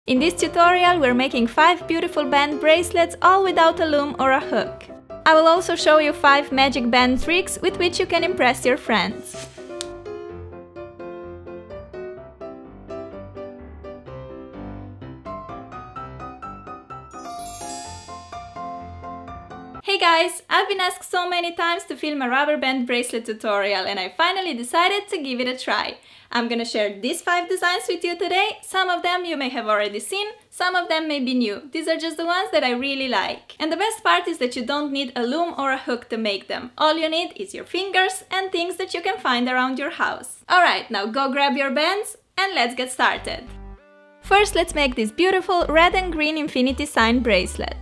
In this tutorial we're making 5 beautiful band bracelets, all without a loom or a hook. I will also show you 5 magic band tricks with which you can impress your friends. Hey guys, I've been asked so many times to film a rubber band bracelet tutorial and I finally decided to give it a try. I'm gonna share these 5 designs with you today. Some of them you may have already seen, some of them may be new. These are just the ones that I really like. And the best part is that you don't need a loom or a hook to make them. All you need is your fingers and things that you can find around your house. Alright, now go grab your bands and let's get started. First, let's make this beautiful red and green infinity sign bracelet.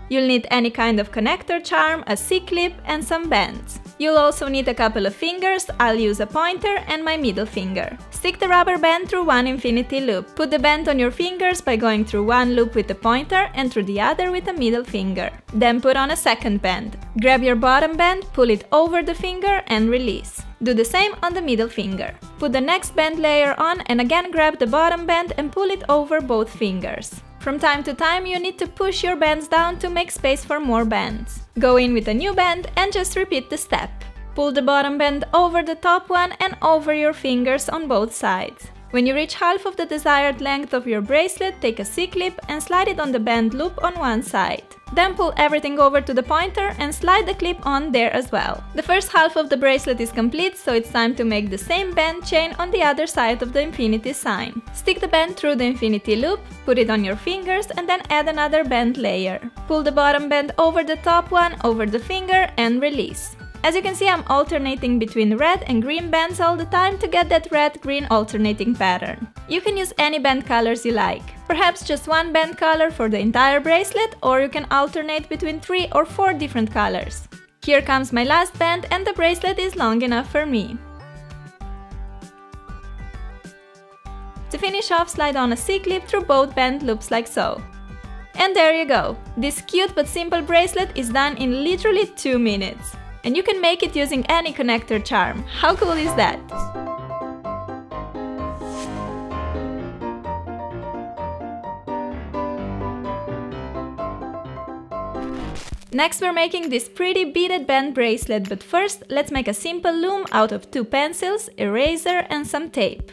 You'll need any kind of connector charm, a C-clip and some bands. You'll also need a couple of fingers. I'll use a pointer and my middle finger. Stick the rubber band through one infinity loop. Put the band on your fingers by going through one loop with the pointer and through the other with the middle finger. Then put on a second band. Grab your bottom band, pull it over the finger and release. Do the same on the middle finger. Put the next band layer on and again grab the bottom band and pull it over both fingers. From time to time you need to push your bands down to make space for more bands. Go in with a new band and just repeat the step. Pull the bottom band over the top one and over your fingers on both sides. When you reach half of the desired length of your bracelet, take a C-clip and slide it on the band loop on one side. Then pull everything over to the pointer and slide the clip on there as well. The first half of the bracelet is complete, so it's time to make the same band chain on the other side of the infinity sign. Stick the band through the infinity loop, put it on your fingers and then add another band layer. Pull the bottom band over the top one, over the finger and release. As you can see, I'm alternating between red and green bands all the time to get that red-green alternating pattern. You can use any band colors you like. Perhaps just one band color for the entire bracelet, or you can alternate between 3 or 4 different colors. Here comes my last band and the bracelet is long enough for me. To finish off, slide on a C-clip through both band loops like so. And there you go! This cute but simple bracelet is done in literally 2 minutes. And you can make it using any connector charm. How cool is that? Next we're making this pretty beaded band bracelet, but first let's make a simple loom out of 2 pencils, eraser and some tape.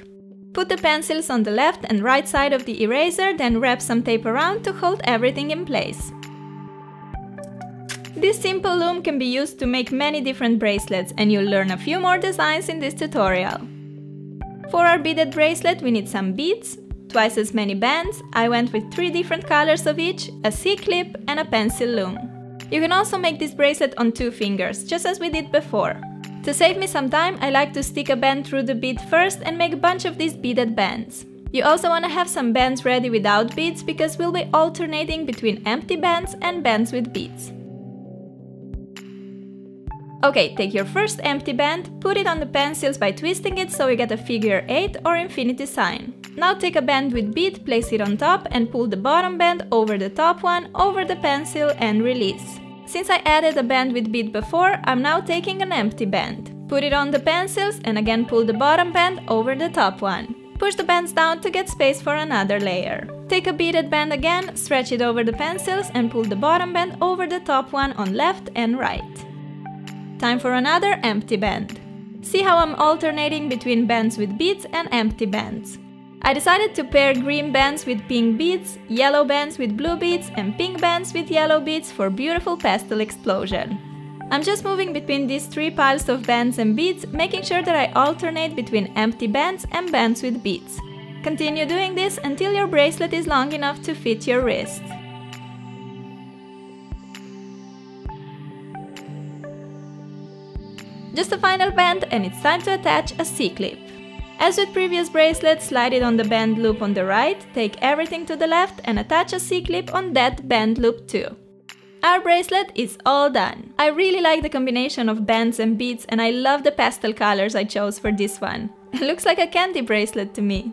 Put the pencils on the left and right side of the eraser, then wrap some tape around to hold everything in place. This simple loom can be used to make many different bracelets, and you'll learn a few more designs in this tutorial. For our beaded bracelet we need some beads, twice as many bands. I went with 3 different colors of each, a C-clip and a pencil loom. You can also make this bracelet on 2 fingers, just as we did before. To save me some time, I like to stick a band through the bead first and make a bunch of these beaded bands. You also want to have some bands ready without beads, because we'll be alternating between empty bands and bands with beads. Okay, take your first empty band, put it on the pencils by twisting it so you get a figure 8 or infinity sign. Now take a band with bead, place it on top and pull the bottom band over the top one, over the pencil and release. Since I added a band with bead before, I'm now taking an empty band. Put it on the pencils and again pull the bottom band over the top one. Push the bands down to get space for another layer. Take a beaded band again, stretch it over the pencils and pull the bottom band over the top one on left and right. Time for another empty band. See how I'm alternating between bands with beads and empty bands. I decided to pair green bands with pink beads, yellow bands with blue beads and pink bands with yellow beads for beautiful pastel explosion. I'm just moving between these 3 piles of bands and beads, making sure that I alternate between empty bands and bands with beads. Continue doing this until your bracelet is long enough to fit your wrist. Just a final band and it's time to attach a C-clip. As with previous bracelets, slide it on the band loop on the right, take everything to the left and attach a C-clip on that band loop too. Our bracelet is all done. I really like the combination of bands and beads and I love the pastel colors I chose for this one. It looks like a candy bracelet to me.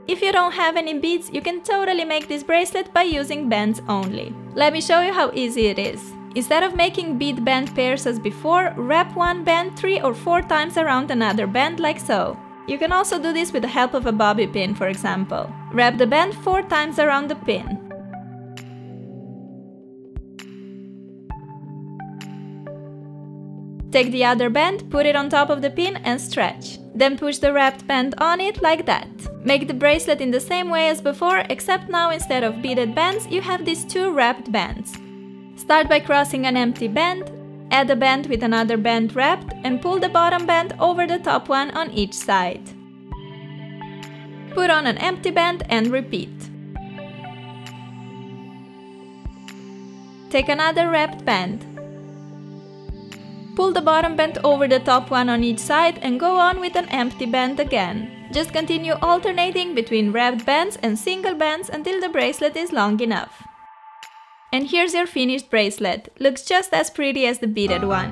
If you don't have any beads, you can totally make this bracelet by using bands only. Let me show you how easy it is. Instead of making bead band pairs as before, wrap one band 3 or 4 times around another band like so. You can also do this with the help of a bobby pin, for example. Wrap the band 4 times around the pin. Take the other band, put it on top of the pin and stretch. Then push the wrapped band on it like that. Make the bracelet in the same way as before, except now instead of beaded bands, you have these 2 wrapped bands. Start by crossing an empty band, add a band with another band wrapped, and pull the bottom band over the top one on each side. Put on an empty band and repeat. Take another wrapped band. Pull the bottom band over the top one on each side and go on with an empty band again. Just continue alternating between wrapped bands and single bands until the bracelet is long enough. And here's your finished bracelet. Looks just as pretty as the beaded one.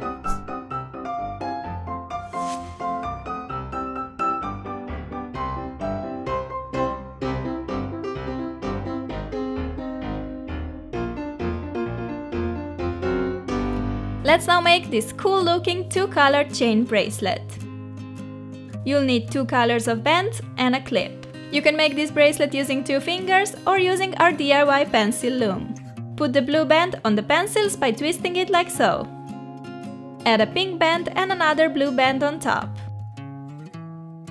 Let's now make this cool looking 2-color chain bracelet. You'll need 2 colors of bands and a clip. You can make this bracelet using 2 fingers or using our DIY pencil loom. Put the blue band on the pencils by twisting it like so. Add a pink band and another blue band on top.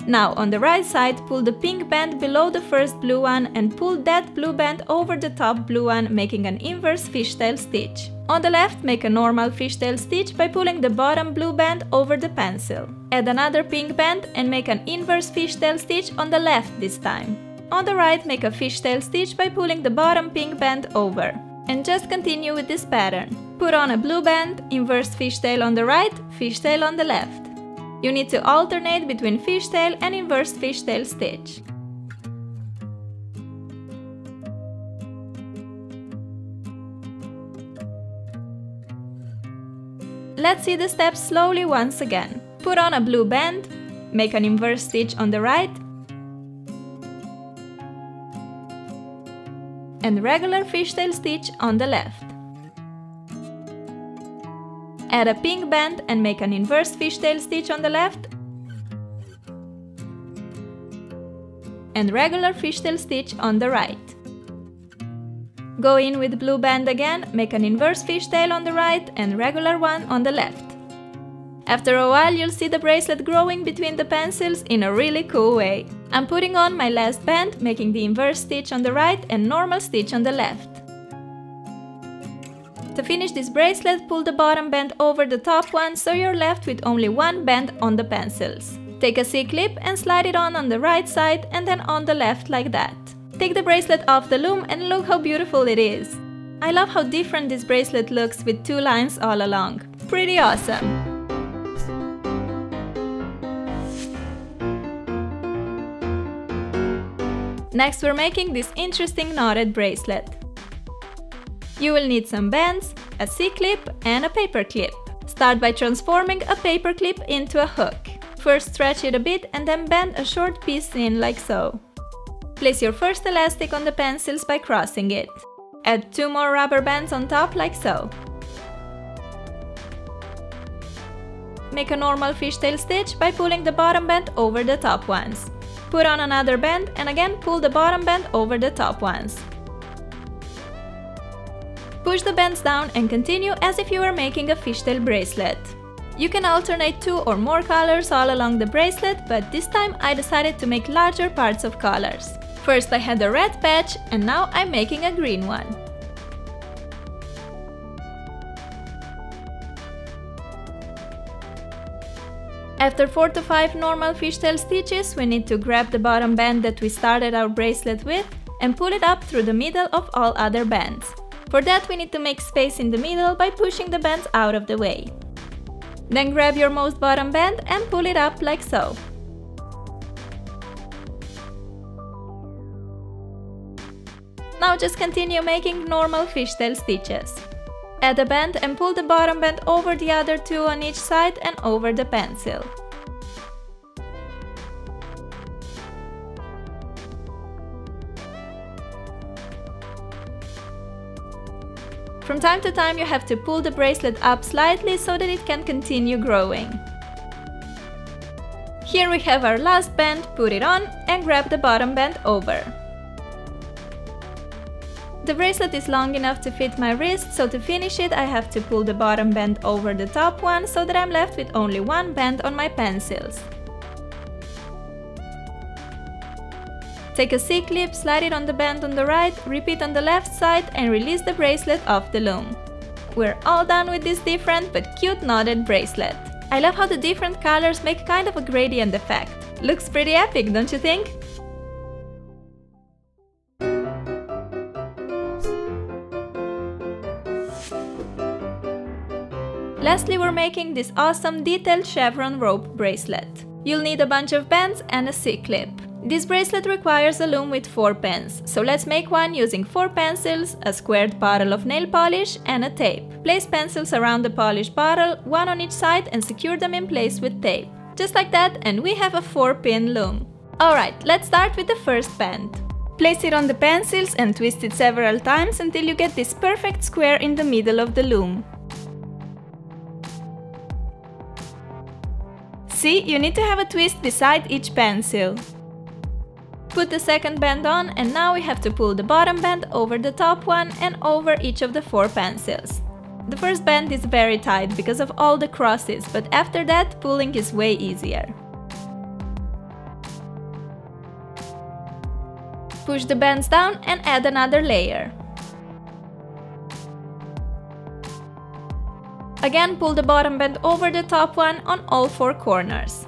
Now on the right side, pull the pink band below the first blue one and pull that blue band over the top blue one, making an inverse fishtail stitch. On the left, make a normal fishtail stitch by pulling the bottom blue band over the pencil. Add another pink band and make an inverse fishtail stitch on the left this time. On the right, make a fishtail stitch by pulling the bottom pink band over. And just continue with this pattern. Put on a blue band, inverse fishtail on the right, fishtail on the left. You need to alternate between fishtail and inverse fishtail stitch. Let's see the steps slowly once again. Put on a blue band, make an inverse stitch on the right, and regular fishtail stitch on the left. Add a pink band and make an inverse fishtail stitch on the left and regular fishtail stitch on the right. Go in with blue band again, make an inverse fishtail on the right and regular one on the left. After a while, you'll see the bracelet growing between the pencils in a really cool way. I'm putting on my last band, making the inverse stitch on the right and normal stitch on the left. To finish this bracelet, pull the bottom band over the top one so you're left with only 1 band on the pencils. Take a C-clip and slide it on the right side and then on the left like that. Take the bracelet off the loom and look how beautiful it is. I love how different this bracelet looks with 2 lines all along. Pretty awesome! Next, we're making this interesting knotted bracelet. You will need some bands, a C-clip and a paper clip. Start by transforming a paper clip into a hook. First stretch it a bit and then bend a short piece in like so. Place your first elastic on the pencils by crossing it. Add 2 more rubber bands on top like so. Make a normal fishtail stitch by pulling the bottom band over the top ones. Put on another band and again pull the bottom band over the top ones. Push the bands down and continue as if you were making a fishtail bracelet. You can alternate 2 or more colors all along the bracelet, but this time I decided to make larger parts of colors. First I had a red patch and now I'm making a green one. After 4 to 5 normal fishtail stitches, we need to grab the bottom band that we started our bracelet with and pull it up through the middle of all other bands. For that, we need to make space in the middle by pushing the bands out of the way. Then grab your most bottom band and pull it up like so. Now just continue making normal fishtail stitches. Add a band and pull the bottom band over the other 2 on each side and over the pencil. From time to time you have to pull the bracelet up slightly so that it can continue growing. Here we have our last band, put it on and grab the bottom band over. The bracelet is long enough to fit my wrist, so to finish it I have to pull the bottom band over the top one so that I'm left with only one band on my pencils. Take a C-clip, slide it on the band on the right, repeat on the left side and release the bracelet off the loom. We're all done with this different but cute knotted bracelet. I love how the different colors make kind of a gradient effect. Looks pretty epic, don't you think? Lastly, we're making this awesome detailed chevron rope bracelet. You'll need a bunch of bands and a C-clip. This bracelet requires a loom with 4 pens, so let's make one using 4 pencils, a squared bottle of nail polish and a tape. Place pencils around the polished bottle, one on each side, and secure them in place with tape. Just like that, and we have a 4-pin loom. Alright, let's start with the first band. Place it on the pencils and twist it several times until you get this perfect square in the middle of the loom. See, you need to have a twist beside each pencil. Put the second band on and now we have to pull the bottom band over the top one and over each of the 4 pencils. The first band is very tight because of all the crosses, but after that pulling is way easier. Push the bands down and add another layer. Again, pull the bottom band over the top one on all 4 corners.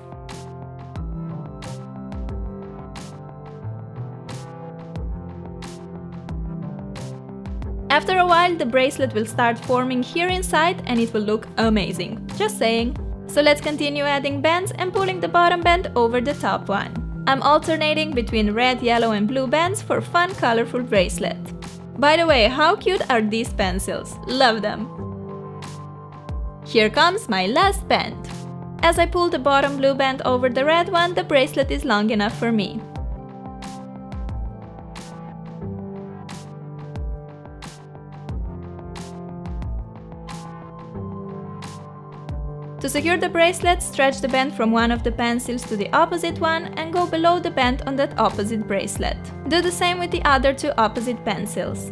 After a while, the bracelet will start forming here inside and it will look amazing. Just saying. So let's continue adding bands and pulling the bottom band over the top one. I'm alternating between red, yellow and blue bands for fun, colorful bracelet. By the way, how cute are these pencils? Love them! Here comes my last band. As I pull the bottom blue band over the red one, the bracelet is long enough for me. To secure the bracelet, stretch the band from one of the pencils to the opposite one and go below the band on that opposite bracelet. Do the same with the other 2 opposite pencils.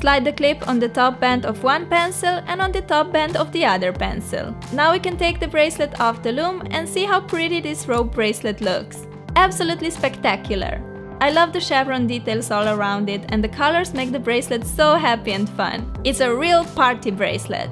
Slide the clip on the top band of one pencil and on the top band of the other pencil. Now we can take the bracelet off the loom and see how pretty this rope bracelet looks. Absolutely spectacular! I love the chevron details all around it and the colors make the bracelet so happy and fun. It's a real party bracelet!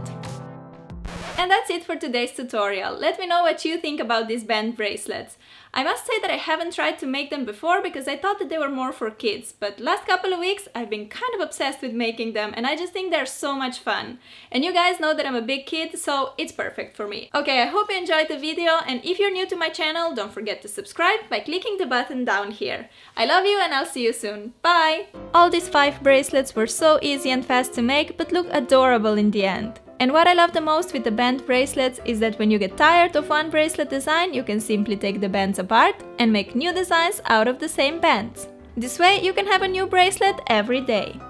And that's it for today's tutorial. Let me know what you think about these band bracelets. I must say that I haven't tried to make them before because I thought that they were more for kids, but last couple of weeks I've been kind of obsessed with making them and I just think they're so much fun. And you guys know that I'm a big kid, so it's perfect for me. Okay, I hope you enjoyed the video and if you're new to my channel, don't forget to subscribe by clicking the button down here. I love you and I'll see you soon. Bye! All these 5 bracelets were so easy and fast to make, but look adorable in the end. And what I love the most with the band bracelets is that when you get tired of one bracelet design, you can simply take the bands apart and make new designs out of the same bands. This way you can have a new bracelet every day.